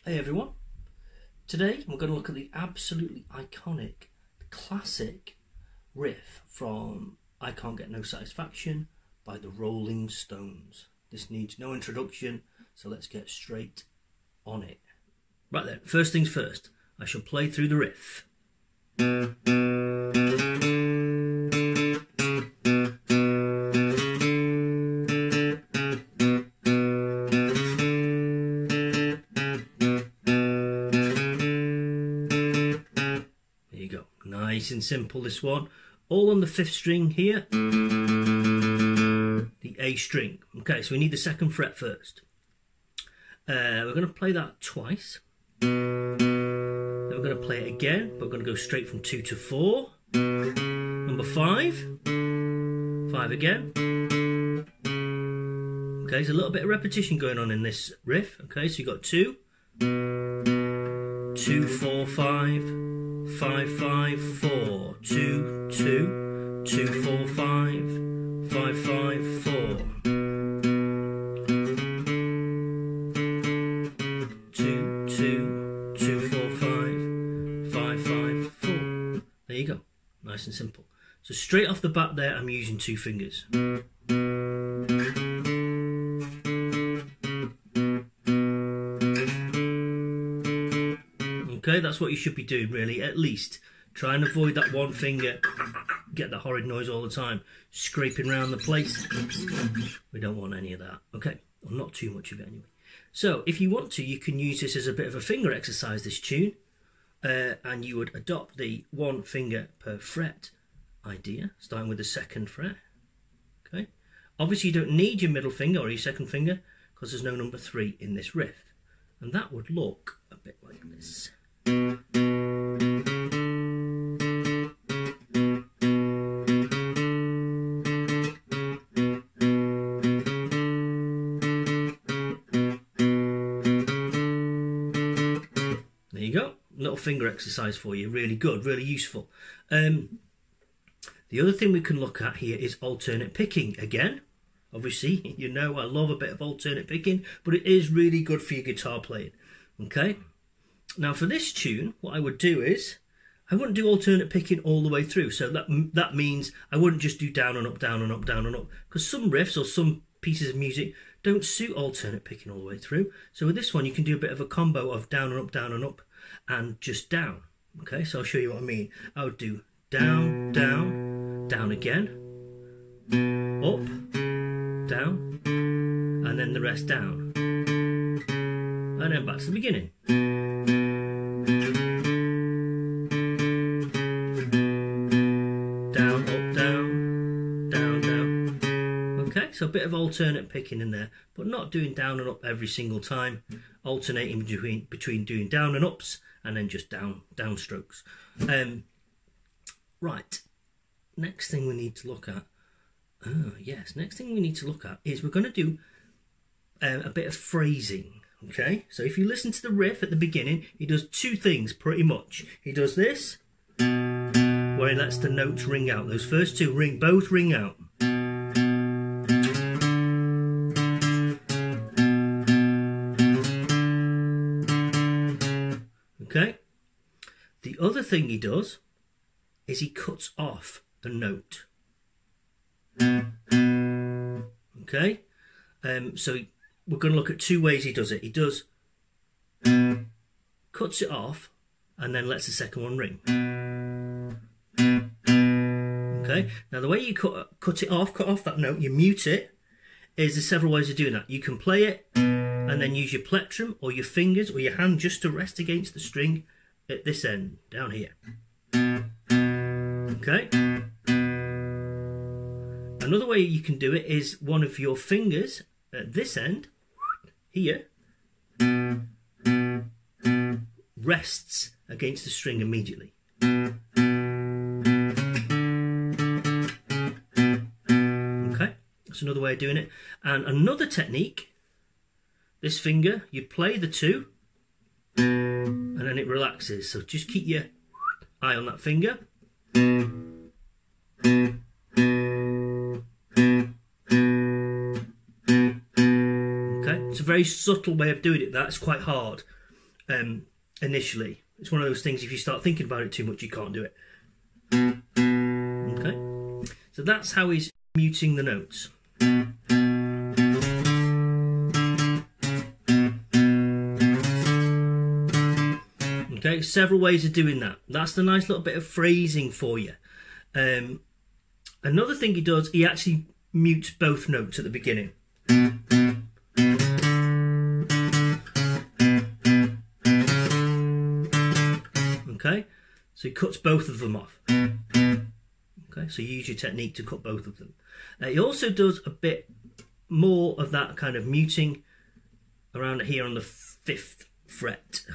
Hey everyone, today we're going to look at the absolutely iconic, classic riff from I Can't Get No Satisfaction by the Rolling Stones. This needs no introduction, so let's get straight on it. Right then, first things first, I shall play through the riff. Nice and simple, this one. All on the 5th string here. The A string. Okay, so we need the 2nd fret first. We're going to play that twice. Then we're going to play it again, but we're going to go straight from 2 to 4. Number 5. 5 again. Okay, there's a little bit of repetition going on in this riff. Okay, so you've got 2. 2, 4, 5. 5, 5, 4, 2, 2, 2, 4, 5, 5, 5, 4. 2, 2, 2, 4, 5, 5, 5, 4. There you go. Nice and simple. So straight off the bat there, I'm using 2 fingers. Okay, that's what you should be doing really, at least. Try and avoid that one finger, get that horrid noise all the time, scraping around the place. We don't want any of that. Okay, well, not too much of it anyway. So if you want to, you can use this as a bit of a finger exercise, this tune, and you would adopt the 1 finger per fret idea, starting with the 2nd fret. Okay, obviously you don't need your middle finger or your 2nd finger because there's no number 3 in this riff, and that would look a bit like this. There you go, little finger exercise for you, really good, really useful. The other thing we can look at here is alternate picking again. Obviously, you know I love a bit of alternate picking, but it is really good for your guitar playing. Okay. Now for this tune, what I would do is, I wouldn't do alternate picking all the way through. So that means I wouldn't just do down and up, down and up, down and up. Because some riffs or some pieces of music don't suit alternate picking all the way through. So with this one, you can do a bit of a combo of down and up, and just down. Okay, so I'll show you what I mean. I would do down, down, down again, up, down, and then the rest down. And then back to the beginning. So a bit of alternate picking in there, but not doing down and up every single time, alternating between doing down and ups and then just down strokes. Right, next thing we need to look at, next thing we need to look at is we're going to do a bit of phrasing. Okay, so if you listen to the riff at the beginning, he does 2 things pretty much. He does this, where he lets the notes ring out. Those first 2 both ring out. Okay, the other thing he does is he cuts off the note. Okay, so we're going to look at 2 ways he does it. He does cuts it off and then lets the 2nd one ring. Okay, now the way you cut off that note, you mute it, is there's several ways of doing that. You can play it and then use your plectrum or your fingers or your hand just to rest against the string at this end, down here. Okay. Another way you can do it is one of your fingers at this end, here, rests against the string immediately. Okay, that's another way of doing it. And another technique, this finger, you play the 2 and then it relaxes. So just keep your eye on that finger. Okay, it's a very subtle way of doing it. That's quite hard. initially. It's one of those things, if you start thinking about it too much, you can't do it. Okay, so that's how he's muting the notes. Okay, several ways of doing that. That's the nice little bit of phrasing for you. Another thing he does, he actually mutes both notes at the beginning. Okay, so he cuts both of them off. Okay, so you use your technique to cut both of them. He also does a bit more of that kind of muting around here on the 5th fret.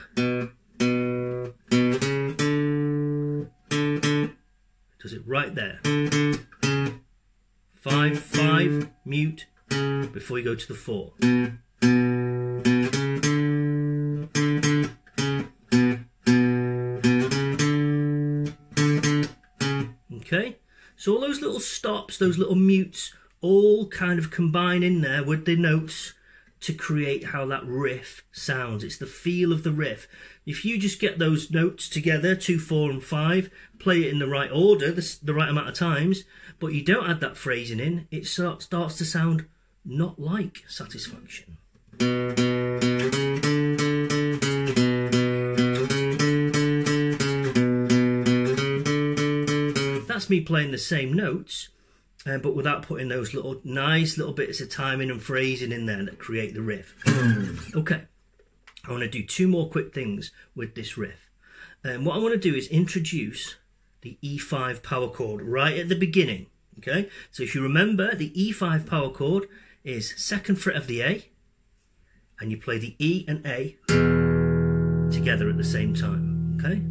Does it right there. 5, 5, mute before you go to the 4. Okay, so all those little stops, those little mutes, all kind of combine in there with the notes to create how that riff sounds. It's the feel of the riff. If you just get those notes together, 2, 4 and 5, play it in the right order, the right amount of times, but you don't add that phrasing in, it starts to sound not like Satisfaction. That's me playing the same notes, but without putting those little nice little bits of timing and phrasing in there that create the riff. Okay, I want to do 2 more quick things with this riff. What I want to do is introduce the E5 power chord right at the beginning. Okay, so if you remember, the E5 power chord is 2nd fret of the A, and you play the E and A together at the same time. Okay.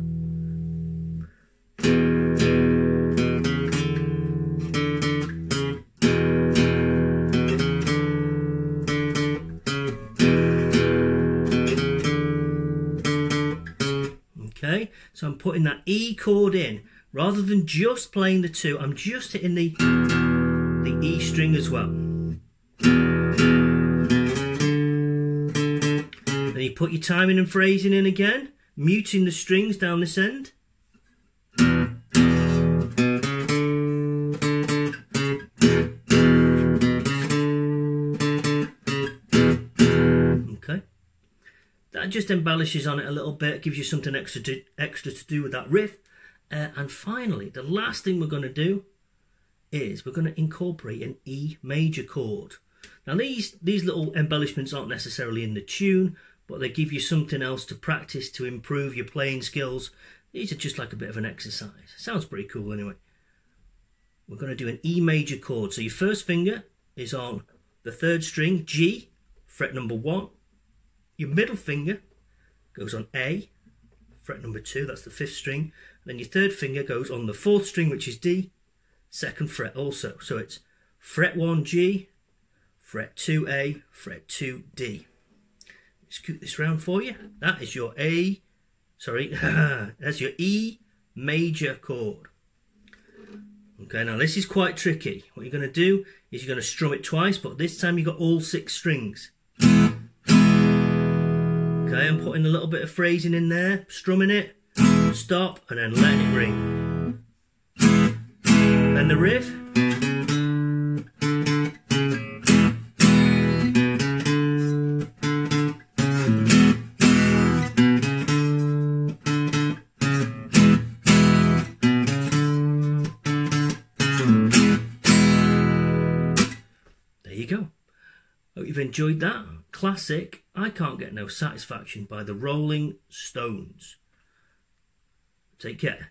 Okay, so I'm putting that E chord in. Rather than just playing the 2, I'm just hitting the E string as well. Then you put your timing and phrasing in again, muting the strings down this end. Okay. That just embellishes on it a little bit, gives you something extra to do with that riff. And finally, the last thing we're going to do is we're going to incorporate an E major chord. Now these little embellishments aren't necessarily in the tune, but they give you something else to practice to improve your playing skills. These are just like a bit of an exercise. Sounds pretty cool anyway. We're going to do an E major chord. So your first finger is on the 3rd string, G, fret number 1. Your middle finger goes on A, fret number 2, that's the 5th string. Then your 3rd finger goes on the 4th string, which is D, 2nd fret also. So it's fret 1 G, fret 2 A, fret 2 D. Scoot this round for you. That is your that's your E major chord. Okay, now this is quite tricky. What you're going to do is you're going to strum it twice, but this time you've got all 6 strings. Okay, I'm putting a little bit of phrasing in there, strumming it, stop, and then letting it ring. Then the riff. There you go. Hope you've enjoyed that. Classic I Can't Get No Satisfaction by the Rolling Stones. Take care.